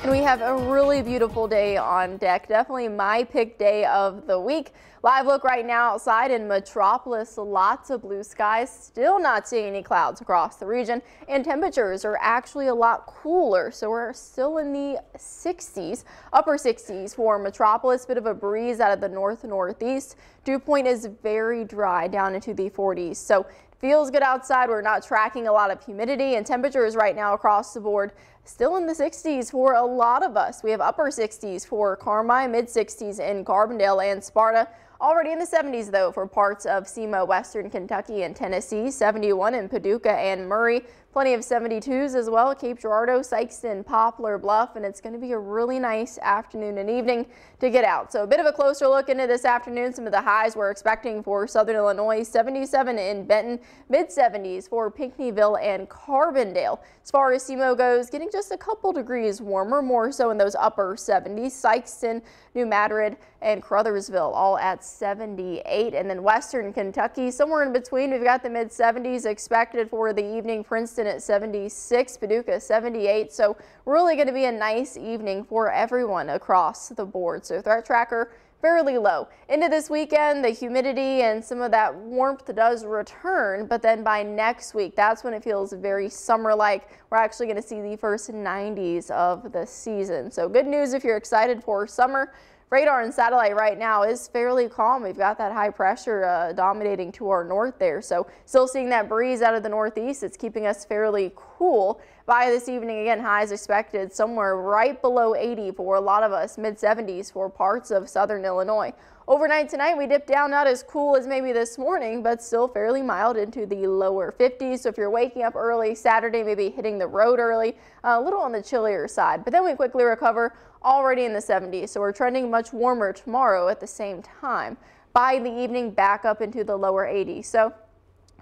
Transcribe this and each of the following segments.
And we have a really beautiful day on deck. Definitely my pick day of the week. Live look right now outside in Metropolis. Lots of blue skies. Still not seeing any clouds across the region. And temperatures are actually a lot cooler. So we're still in the 60s, upper 60s for Metropolis. Bit of a breeze out of the northeast. Dew point is very dry down into the 40s. So feels good outside. We're not tracking a lot of humidity, and temperatures right now across the board still in the 60s for a lot of us. We have upper 60s for Carmi, mid 60s in Carbondale and Sparta. Already in the 70s though for parts of SEMA, western Kentucky and Tennessee. 71 in Paducah and Murray. Plenty of 72s as well. Cape Girardeau, Sykeston, Poplar Bluff, and it's going to be a really nice afternoon and evening to get out. So a bit of a closer look into this afternoon. Some of the highs we're expecting for southern Illinois: 77 in Benton, mid 70s for Pinckneyville and Carbondale. As far as SEMO goes, getting just a couple degrees warmer, more so in those upper 70s. Sykeston, New Madrid, and Crothersville all at 78. And then western Kentucky, somewhere in between, we've got the mid 70s expected for the evening. Princeton at 76, Paducah 78. So really going to be a nice evening for everyone across the board. So threat tracker fairly low. Into this weekend, the humidity and some of that warmth does return, but then by next week, that's when it feels very summer-like. We're actually going to see the first 90s of the season. So good news if you're excited for summer. Radar and satellite right now is fairly calm. We've got that high pressure dominating to our north there. So still seeing that breeze out of the northeast. It's keeping us fairly cool. By this evening, again, highs expected somewhere right below 80 for a lot of us, mid 70s for parts of southern Illinois. Overnight tonight, we dip down, not as cool as maybe this morning, but still fairly mild into the lower 50s. So if you're waking up early Saturday, maybe hitting the road early, a little on the chillier side, but then we quickly recover already in the 70s. So we're trending much warmer tomorrow at the same time. By the evening, back up into the lower 80s. So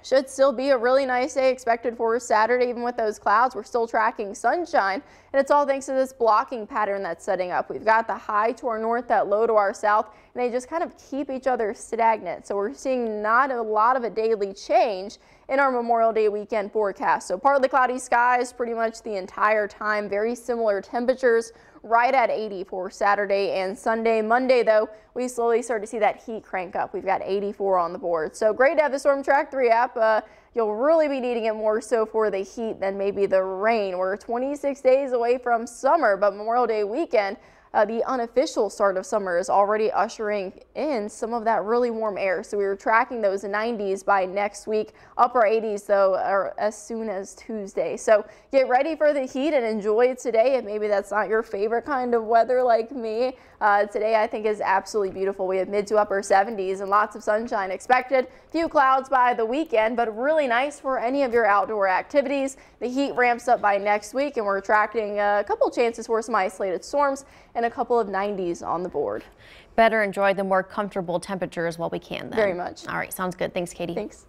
should still be a really nice day expected for Saturday. Even with those clouds, we're still tracking sunshine, and it's all thanks to this blocking pattern that's setting up. We've got the high to our north, that low to our south, and they just kind of keep each other stagnant. So we're seeing not a lot of a daily change in our Memorial Day weekend forecast. So partly cloudy skies pretty much the entire time. Very similar temperatures, right at 80 for Saturday and Sunday. Monday, though, we slowly start to see that heat crank up. We've got 84 on the board. So great to have the Storm Track 3 app. You'll really be needing it more so for the heat than maybe the rain. We're 26 days away from summer, but Memorial Day weekend, the unofficial start of summer, is already ushering in some of that really warm air. So we were tracking those 90s by next week. Upper 80s, though, are as soon as Tuesday. So get ready for the heat and enjoy it today. And maybe that's not your favorite kind of weather like me. Today, I think, is absolutely beautiful. We have mid to upper 70s and lots of sunshine expected. Few clouds by the weekend, but really nice for any of your outdoor activities. The heat ramps up by next week, and we're tracking a couple chances for some isolated storms and a couple of 90s on the board. Better enjoy the more comfortable temperatures while we can then. Very much. All right, sounds good. Thanks, Katie. Thanks.